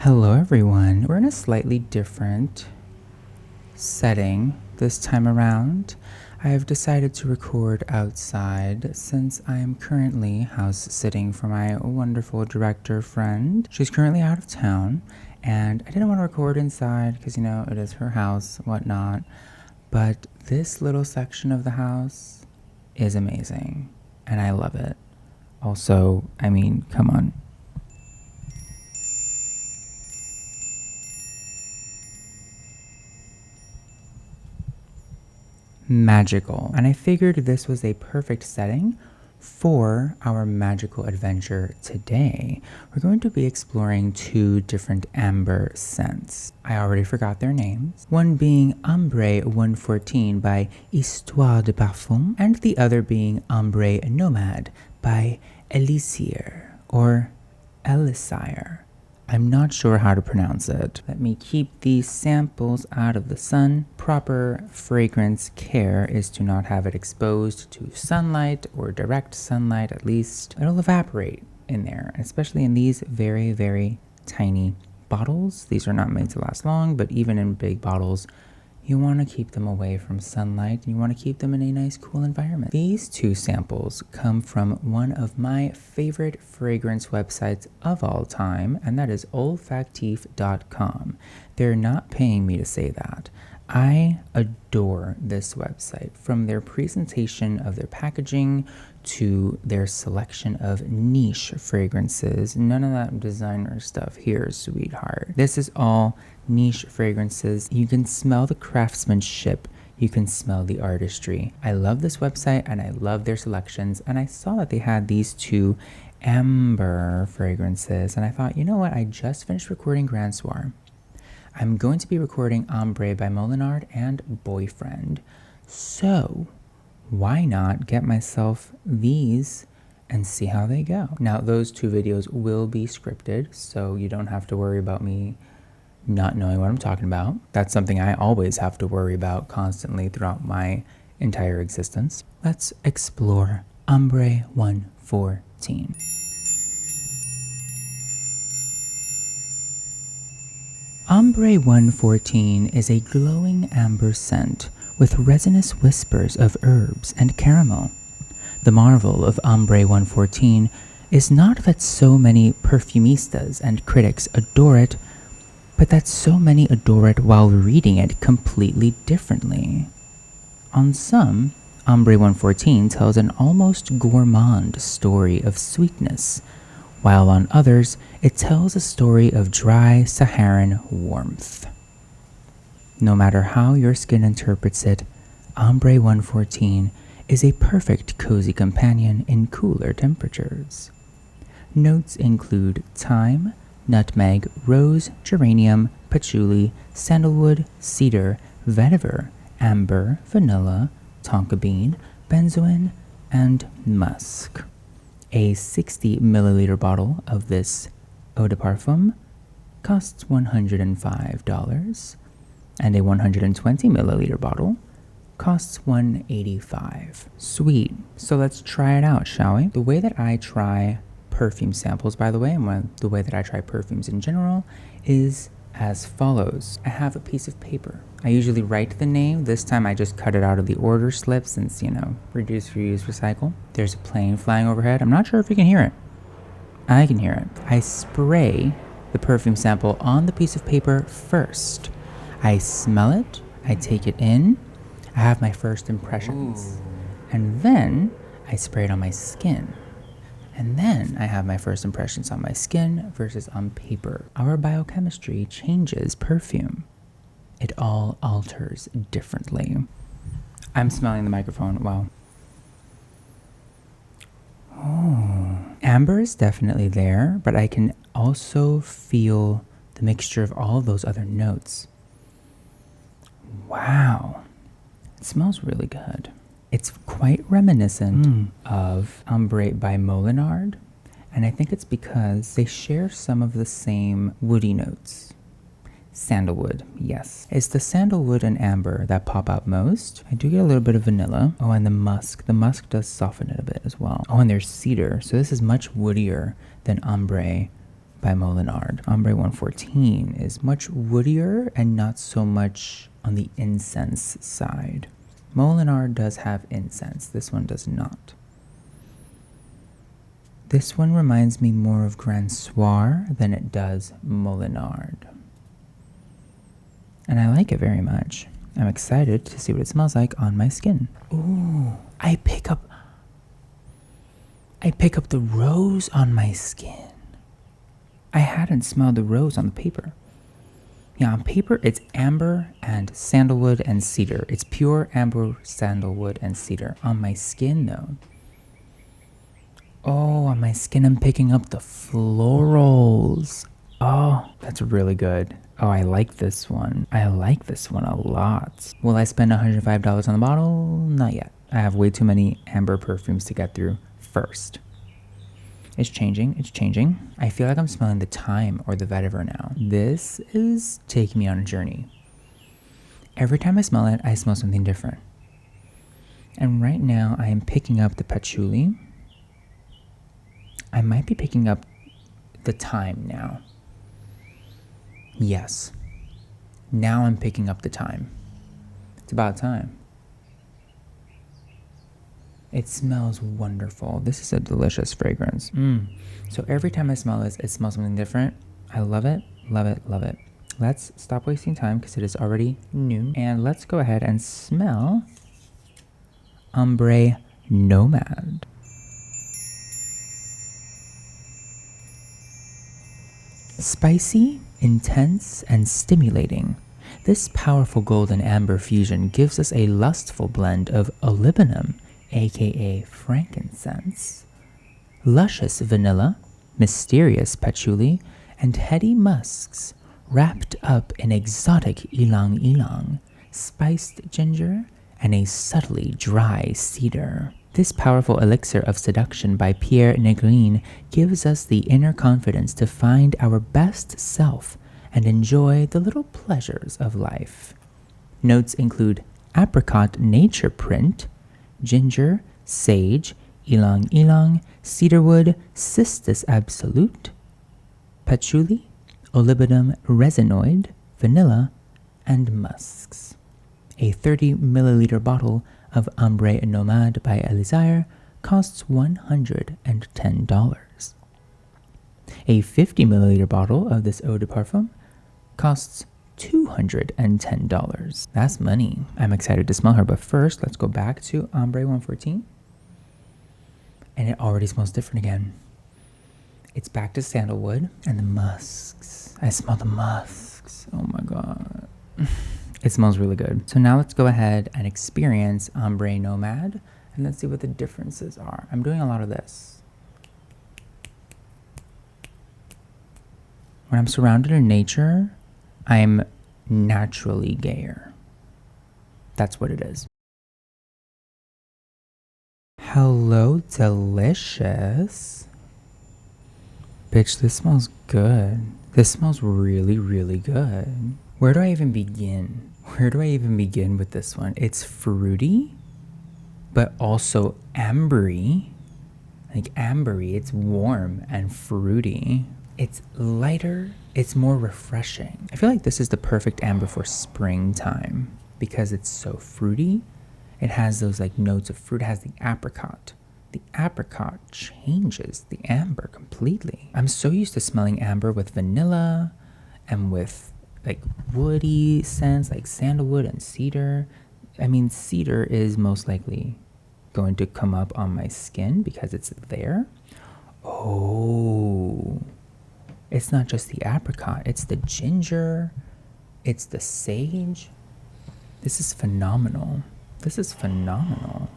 Hello everyone. We're in a slightly different setting this time around. I have decided to record outside since I am currently house sitting for my wonderful director friend. She's currently out of town and I didn't want to record inside because, you know, it is her house, whatnot. But this little section of the house is amazing and I love it. Also, I mean, come on. Magical. And I figured this was a perfect setting for our magical adventure today. We're going to be exploring two different amber scents. I already forgot their names. One being Ambre 114 by Histoire de Parfums, and the other being Ambre Nomade by Elisire or Elisire. I'm not sure how to pronounce it. Let me keep these samples out of the sun. Proper fragrance care is to not have it exposed to sunlight or direct sunlight at least. It'll evaporate in there, especially in these very, very tiny bottles. These are not made to last long, but even in big bottles, you want to keep them away from sunlight and you want to keep them in a nice cool environment. These two samples come from one of my favorite fragrance websites of all time, and that is Olfactif.com. They're not paying me to say that. I adore this website, from their presentation of their packaging to their selection of niche fragrances. None of that designer stuff here, sweetheart. This is all niche fragrances. You can smell the craftsmanship. You can smell the artistry. I love this website and I love their selections. And I saw that they had these two amber fragrances. And I thought, you know what? I just finished recording Grand Soir. I'm going to be recording Ambre by Molinard and Boyfriend. So why not get myself these and see how they go? Now, those two videos will be scripted, so you don't have to worry about me not knowing what I'm talking about. That's something I always have to worry about constantly throughout my entire existence. Let's explore Ambre 114. Ambre 114 is a glowing amber scent with resinous whispers of herbs and caramel. The marvel of Ambre 114 is not that so many perfumistas and critics adore it, but that so many adore it while reading it completely differently. On some, Ambre 114 tells an almost gourmand story of sweetness, while on others, it tells a story of dry Saharan warmth. No matter how your skin interprets it, Ambre 114 is a perfect cozy companion in cooler temperatures. Notes include thyme, nutmeg, rose, geranium, patchouli, sandalwood, cedar, vetiver, amber, vanilla, tonka bean, benzoin, and musk. A 60 milliliter bottle of this eau de parfum costs $105, and a 120 milliliter bottle costs $185. Sweet. So let's try it out, shall we? The way that I try perfume samples, by the way, and the way that I try perfumes in general is as follows. I have a piece of paper. I usually write the name. This time I just cut it out of the order slip since, you know, reduce, reuse, recycle. There's a plane flying overhead. I'm not sure if you can hear it. I can hear it. I spray the perfume sample on the piece of paper first. I smell it. I take it in. I have my first impressions. Ooh. And then I spray it on my skin. And then I have my first impressions on my skin versus on paper. Our biochemistry changes perfume. It all alters differently. I'm smelling the microphone. Wow. Oh. Amber is definitely there, but I can also feel the mixture of all of those other notes. Wow. It smells really good. It's quite reminiscent of Ambre by Molinard, and I think it's because they share some of the same woody notes. Sandalwood, yes. It's the sandalwood and amber that pop out most. I do get a little bit of vanilla. Oh, and the musk. The musk does soften it a bit as well. Oh, and there's cedar. So this is much woodier than Ambre by Molinard. Ambre 114 is much woodier and not so much on the incense side. Molinard does have incense. This one does not. This one reminds me more of Grand Soir than it does Molinard. And I like it very much. I'm excited to see what it smells like on my skin. Ooh, I pick up the rose on my skin. I hadn't smelled the rose on the paper. Yeah, on paper it's amber and sandalwood and cedar. It's pure amber, sandalwood, and cedar. On my skin though, oh, on my skin I'm picking up the florals. Oh, that's really good. Oh, I like this one. I like this one a lot. Will I spend $105 on the bottle? Not yet. I have way too many amber perfumes to get through first. It's changing. It's changing. I feel like I'm smelling the thyme or the vetiver now. This is taking me on a journey. Every time I smell it, I smell something different. And right now, I am picking up the patchouli. I might be picking up the thyme now. Yes. Now I'm picking up the thyme. It's about time. It smells wonderful. This is a delicious fragrance. So every time I smell this, it smells something different. I love it, love it, love it. Let's stop wasting time because it is already noon. And let's go ahead and smell Ambre Nomade. Spicy, intense, and stimulating. This powerful golden amber fusion gives us a lustful blend of olibanum, aka frankincense, luscious vanilla, mysterious patchouli, and heady musks wrapped up in exotic ylang ylang, spiced ginger, and a subtly dry cedar. This powerful elixir of seduction by Pierre Negrin gives us the inner confidence to find our best self and enjoy the little pleasures of life. Notes include apricot nature print, ginger, sage, ylang ylang, cedarwood, cistus absolute, patchouli, olibanum resinoid, vanilla, and musks. A 30 milliliter bottle of Ambre Nomade by Elisire costs $110. A 50 milliliter bottle of this eau de parfum costs $210. That's money. I'm excited to smell her, but first let's go back to Ambre 114. And it already smells different again. It's back to sandalwood and the musks. I smell the musks. Oh my god. It smells really good. So now let's go ahead and experience Ambre Nomade and let's see what the differences are. I'm doing a lot of this. When I'm surrounded in nature, I'm naturally gayer. That's what it is. Hello, delicious. Bitch, this smells good. This smells really, really good. Where do I even begin? Where do I even begin with this one? It's fruity, but also ambery. Like ambery, it's warm and fruity. It's lighter, it's more refreshing. I feel like this is the perfect amber for springtime because it's so fruity. It has those like notes of fruit. It has the apricot. The apricot changes the amber completely. I'm so used to smelling amber with vanilla and with like woody scents like sandalwood and cedar. I mean, cedar is most likely going to come up on my skin because it's there. Oh, it's not just the apricot, it's the ginger, it's the sage. This is phenomenal. This is phenomenal.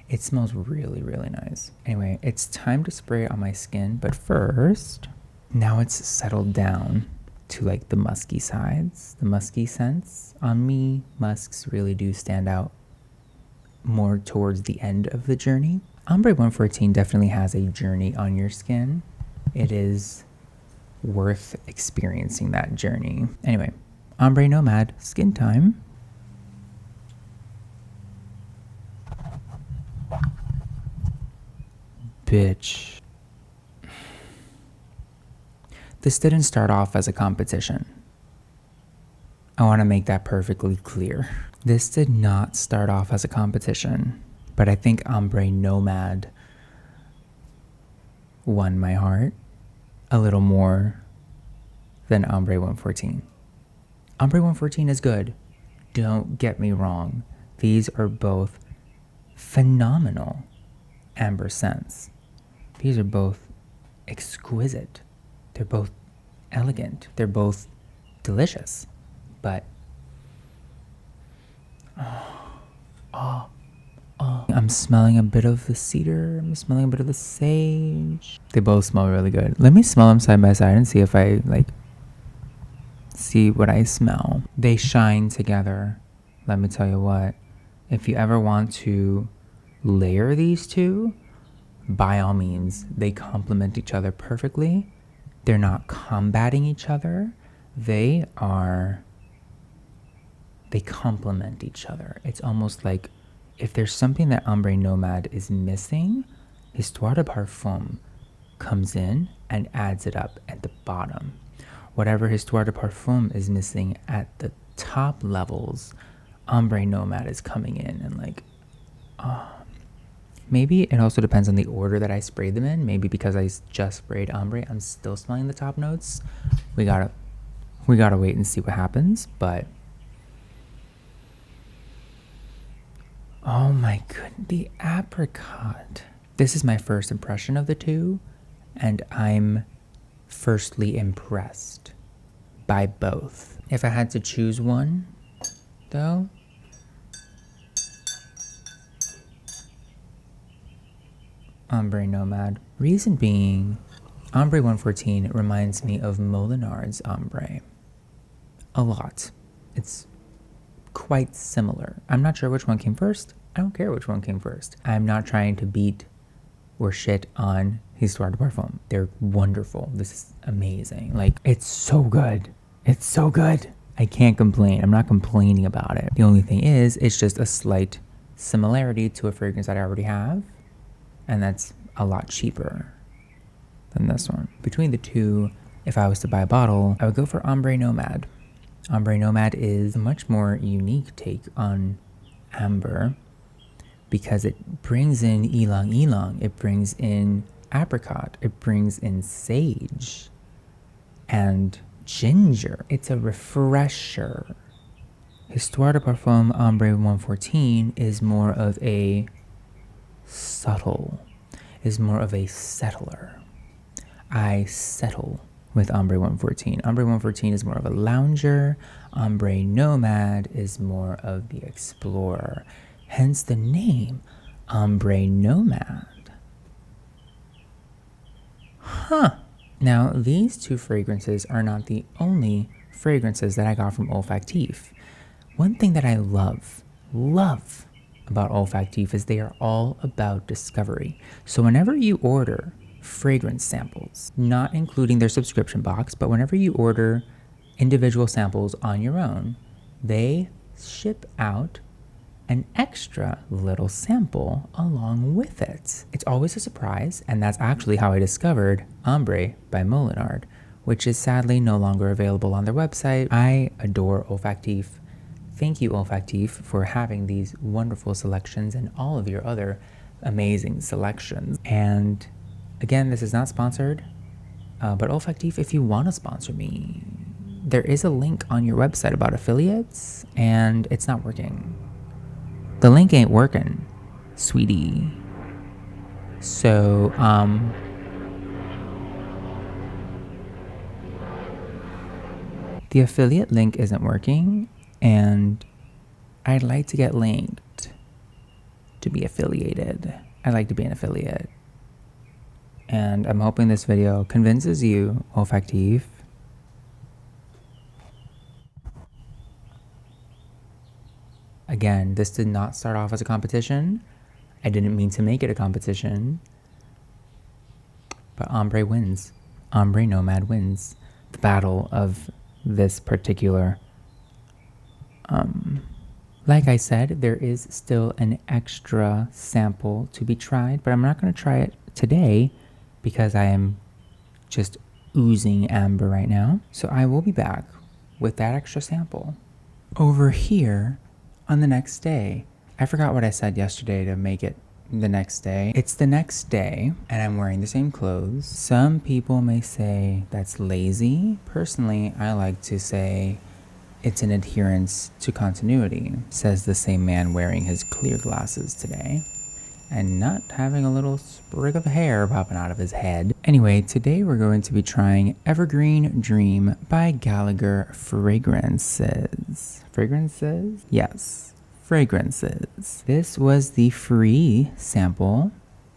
It smells really, really nice. Anyway, it's time to spray it on my skin, but first, now it's settled down to like the musky sides, the musky scents. On me, musks really do stand out more towards the end of the journey. Ambre 114 definitely has a journey on your skin. It is worth experiencing that journey. Anyway, Ambre Nomade, skin time. Bitch. This didn't start off as a competition. I want to make that perfectly clear. This did not start off as a competition, but I think Ambre Nomade won my heart a little more than Ambre 114. Ambre 114 is good. Don't get me wrong. These are both phenomenal amber scents. These are both exquisite. They're both elegant. They're both delicious. But I'm smelling a bit of the cedar. I'm smelling a bit of the sage. They both smell really good. Let me smell them side by side and see if I see what I smell. They shine together. Let me tell you what. If you ever want to layer these two, by all means, they complement each other perfectly. They're not combating each other. They complement each other. It's almost like if there's something that Ambre Nomade is missing, Histoire de Parfums comes in and adds it up at the bottom. Whatever Histoire de Parfums is missing at the top levels, Ambre Nomade is coming in and maybe it also depends on the order that I sprayed them in. Maybe because I just sprayed Ambre, I'm still smelling the top notes. We gotta wait and see what happens, but oh my goodness, the apricot. This is my first impression of the two, and I'm firstly impressed by both. If I had to choose one, though, Ambre Nomade. Reason being, Ambre 114 reminds me of Molinard's Ambre a lot. It's quite similar. I'm not sure which one came first. I don't care which one came first. I'm not trying to beat or shit on Histoire de Parfums. They're wonderful. This is amazing. It's so good. It's so good. I can't complain. I'm not complaining about it. The only thing is, it's just a slight similarity to a fragrance that I already have, and that's a lot cheaper than this one. Between the two, if I was to buy a bottle, I would go for Ambre Nomade. Ambre Nomade is a much more unique take on amber because it brings in ylang ylang, it brings in apricot, it brings in sage and ginger. It's a refresher. Histoire de Parfums Ambre 114 is more of a settler. I settle with Ambre 114. Ambre 114 is more of a lounger. Ambre Nomade is more of the explorer. Hence the name, Ambre Nomade. Now, these two fragrances are not the only fragrances that I got from Olfactif. One thing that I love about Olfactif is they are all about discovery. So whenever you order fragrance samples, not including their subscription box, but whenever you order individual samples on your own, they ship out an extra little sample along with it. It's always a surprise, and that's actually how I discovered Ambre by Molinard, which is sadly no longer available on their website. I adore Olfactif. Thank you, Olfactif, for having these wonderful selections and all of your other amazing selections. And again, this is not sponsored, but Olfactif, if you want to sponsor me, there is a link on your website about affiliates, and it's not working. The link ain't working, sweetie. So, the affiliate link isn't working, and I'd like to get linked to be affiliated. I'd like to be an affiliate. And I'm hoping this video convinces you, Olfactif. Again, this did not start off as a competition. I didn't mean to make it a competition. But Ambre wins. Ambre Nomade wins the battle of this particular. Like I said, there is still an extra sample to be tried, but I'm not going to try it today because I am just oozing amber right now. So I will be back with that extra sample. Over here on the next day, I forgot what I said yesterday to make it the next day. It's the next day and I'm wearing the same clothes. Some people may say that's lazy. Personally, I like to say it's an adherence to continuity, says the same man wearing his clear glasses today and not having a little sprig of hair popping out of his head. Anyway, today we're going to be trying Evergreen Dream by Gallagher Fragrances. Fragrances? Yes, Fragrances. This was the free sample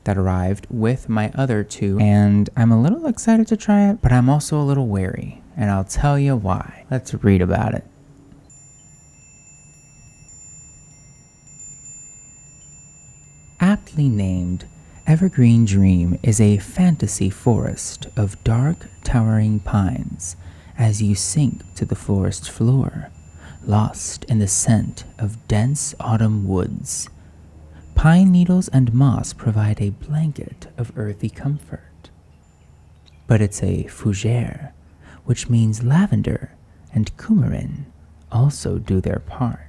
that arrived with my other two, and I'm a little excited to try it, but I'm also a little wary, and I'll tell you why. Let's read about it. Aptly named, Evergreen Dream is a fantasy forest of dark, towering pines as you sink to the forest floor, lost in the scent of dense autumn woods. Pine needles and moss provide a blanket of earthy comfort. But it's a fougere, which means lavender and coumarin also do their part.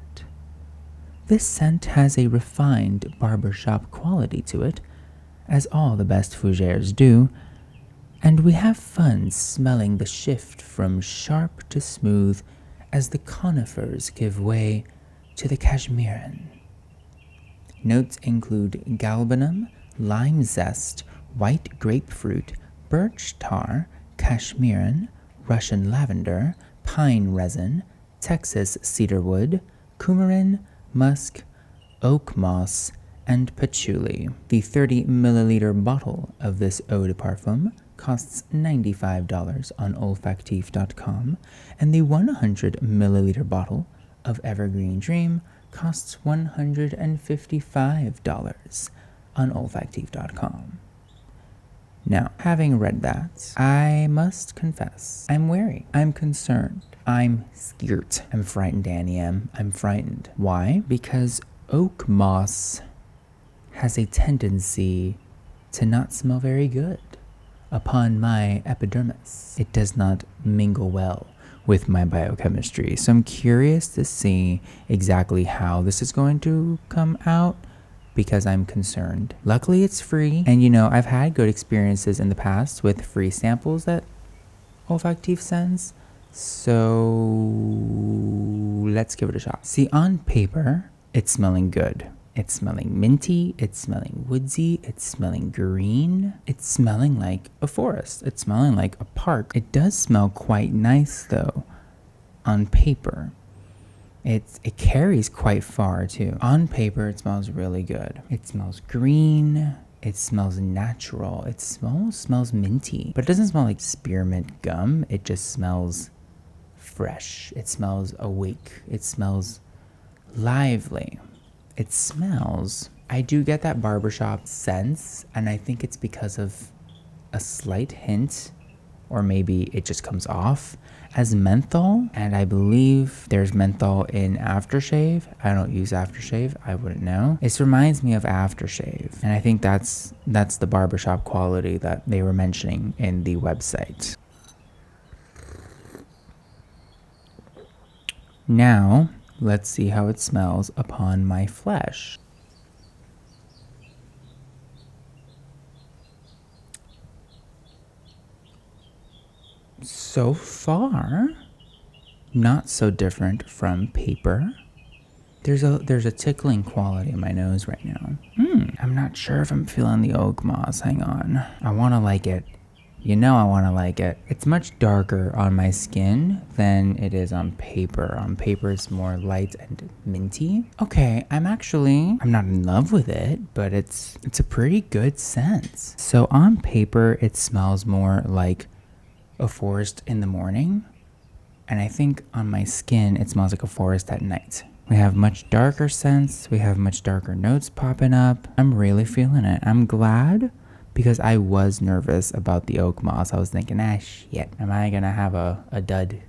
This scent has a refined barbershop quality to it, as all the best fougères do, and we have fun smelling the shift from sharp to smooth as the conifers give way to the cashmeran. Notes include galbanum, lime zest, white grapefruit, birch tar, cashmeran, Russian lavender, pine resin, Texas cedarwood, coumarin, musk, oak moss, and patchouli. The 30 milliliter bottle of this eau de parfum costs $95 on Olfactif.com, and the 100 milliliter bottle of Evergreen Dream costs $155 on Olfactif.com. Now, having read that, I must confess, I'm wary, I'm concerned, I'm scared. I'm frightened, Annie M. I'm frightened. Why? Because oak moss has a tendency to not smell very good upon my epidermis. It does not mingle well with my biochemistry. So I'm curious to see exactly how this is going to come out because I'm concerned. Luckily, it's free. And you know, I've had good experiences in the past with free samples that Olfactif sends. So let's give it a shot. See, on paper, it's smelling good. It's smelling minty, it's smelling woodsy, it's smelling green. It's smelling like a forest. It's smelling like a park. It does smell quite nice though, on paper. It carries quite far too. On paper, it smells really good. It smells green. It smells natural. It smells minty, but it doesn't smell like spearmint gum. It just smells fresh. It smells awake. It smells lively. It smells, I do get that barbershop sense, and I think it's because of a slight hint, or maybe it just comes off as menthol, and I believe there's menthol in aftershave. I don't use aftershave, I wouldn't know. This reminds me of aftershave, and I think that's the barbershop quality that they were mentioning in the website. Now, let's see how it smells upon my flesh. So far, not so different from paper. There's a tickling quality in my nose right now. I'm not sure if I'm feeling the oak moss. Hang on. I want to like it. You know I want to like it. It's much darker on my skin than it is on paper. On paper, it's more light and minty. Okay, I'm not in love with it, but it's a pretty good scent. So on paper, it smells more like a forest in the morning. And I think on my skin, it smells like a forest at night. We have much darker scents. We have much darker notes popping up. I'm really feeling it. I'm glad, because I was nervous about the oak moss. I was thinking, shit, am I gonna have a dud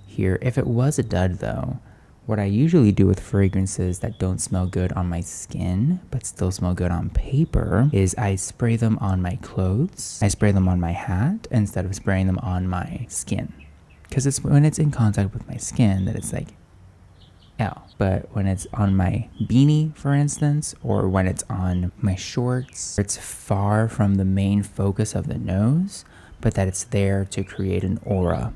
here? If it was a dud though, What I usually do with fragrances that don't smell good on my skin, but still smell good on paper, is I spray them on my clothes. I spray them on my hat instead of spraying them on my skin. Because it's when it's in contact with my skin that it's like, ew. But when it's on my beanie, for instance, or when it's on my shorts, it's far from the main focus of the nose, but that it's there to create an aura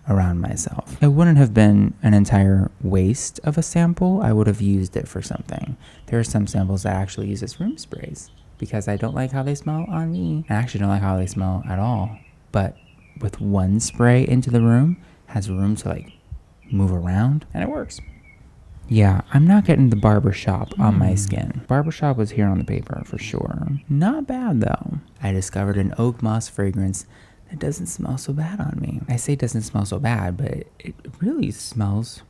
around myself. It wouldn't have been an entire waste of a sample. I would have used it for something. There are some samples that actually use as room sprays because I don't like how they smell on me. I actually don't like how they smell at all. But with one spray into the room, has room to like move around, and it works. Yeah, I'm not getting the barbershop on my skin. Barbershop was here on the paper for sure. Not bad though. I discovered an oak moss fragrance that doesn't smell so bad on me. I say doesn't smell so bad, but it really smells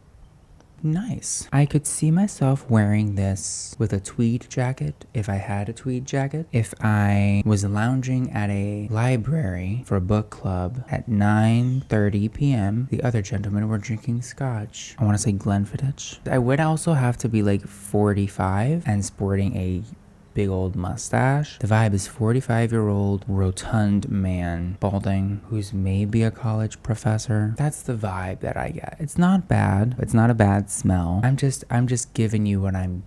nice. I could see myself wearing this with a tweed jacket if I had a tweed jacket. If I was lounging at a library for a book club at 9:30 p.m. The other gentlemen were drinking scotch. I want to say Glenfiddich. I would also have to be like 45 and sporting a big old mustache. The vibe is 45-year-old rotund man, balding, who's maybe a college professor. That's the vibe that I get. It's not bad. It's not a bad smell. I'm just giving you what I'm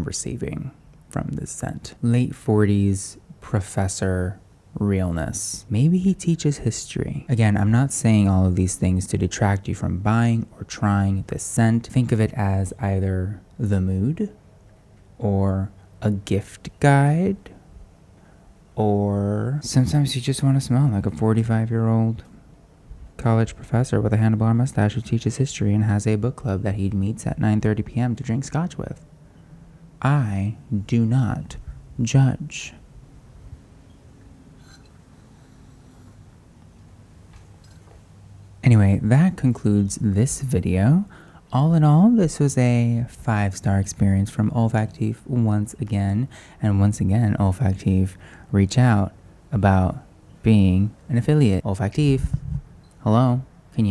receiving from this scent. Late 40s professor realness. Maybe he teaches history. Again, I'm not saying all of these things to detract you from buying or trying this scent. Think of it as either the mood or a gift guide, or sometimes you just want to smell like a 45-year-old college professor with a handlebar mustache who teaches history and has a book club that he meets at 9:30 p.m. to drink scotch with. I do not judge. Anyway, that concludes this video. All in all, this was a 5-star experience from Olfactif once again. And once again, Olfactif, reach out about being an affiliate. Olfactif, hello, can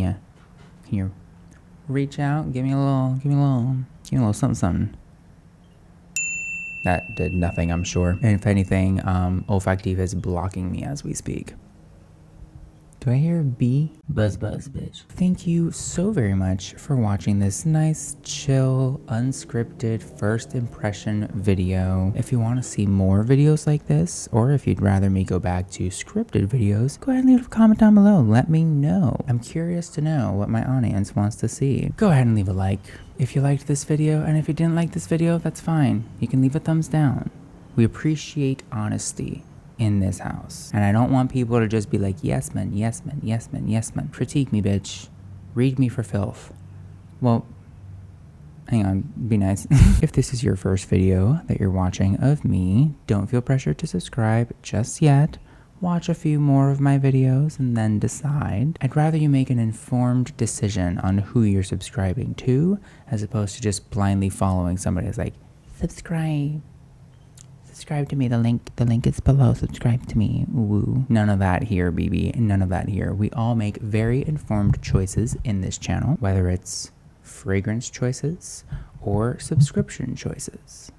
you reach out? Give me a little something. That did nothing, I'm sure. And if anything, Olfactif is blocking me as we speak. Do I hear a bee? Buzz, bitch. Thank you so very much for watching this nice, chill, unscripted first impression video. If you want to see more videos like this, or if you'd rather me go back to scripted videos, go ahead and leave a comment down below. Let me know. I'm curious to know what my audience wants to see. Go ahead and leave a like if you liked this video, and if you didn't like this video, that's fine. You can leave a thumbs down. We appreciate honesty in this house. And I don't want people to just be like, yes man, yes man, yes man, yes man. Critique me, bitch. Read me for filth. Well, hang on, be nice. If this is your first video that you're watching of me, don't feel pressured to subscribe just yet. Watch a few more of my videos and then decide. I'd rather you make an informed decision on who you're subscribing to, as opposed to just blindly following somebody who's like, subscribe to me, the link is below, subscribe to me, woo. None of that here, BB, none of that here. We all make very informed choices in this channel, whether it's fragrance choices or subscription choices.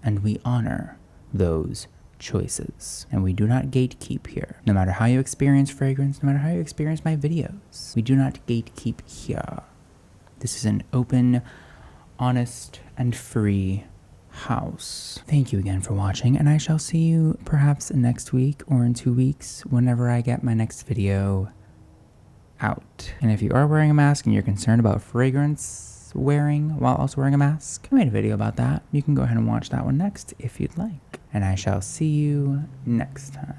And we honor those choices. And we do not gatekeep here. No matter how you experience fragrance, no matter how you experience my videos, we do not gatekeep here. This is an open, honest, and free house. Thank you again for watching, and I shall see you perhaps next week or in 2 weeks whenever I get my next video out. And if you are wearing a mask and you're concerned about fragrance wearing while also wearing a mask, I made a video about that. You can go ahead and watch that one next if you'd like. And I shall see you next time.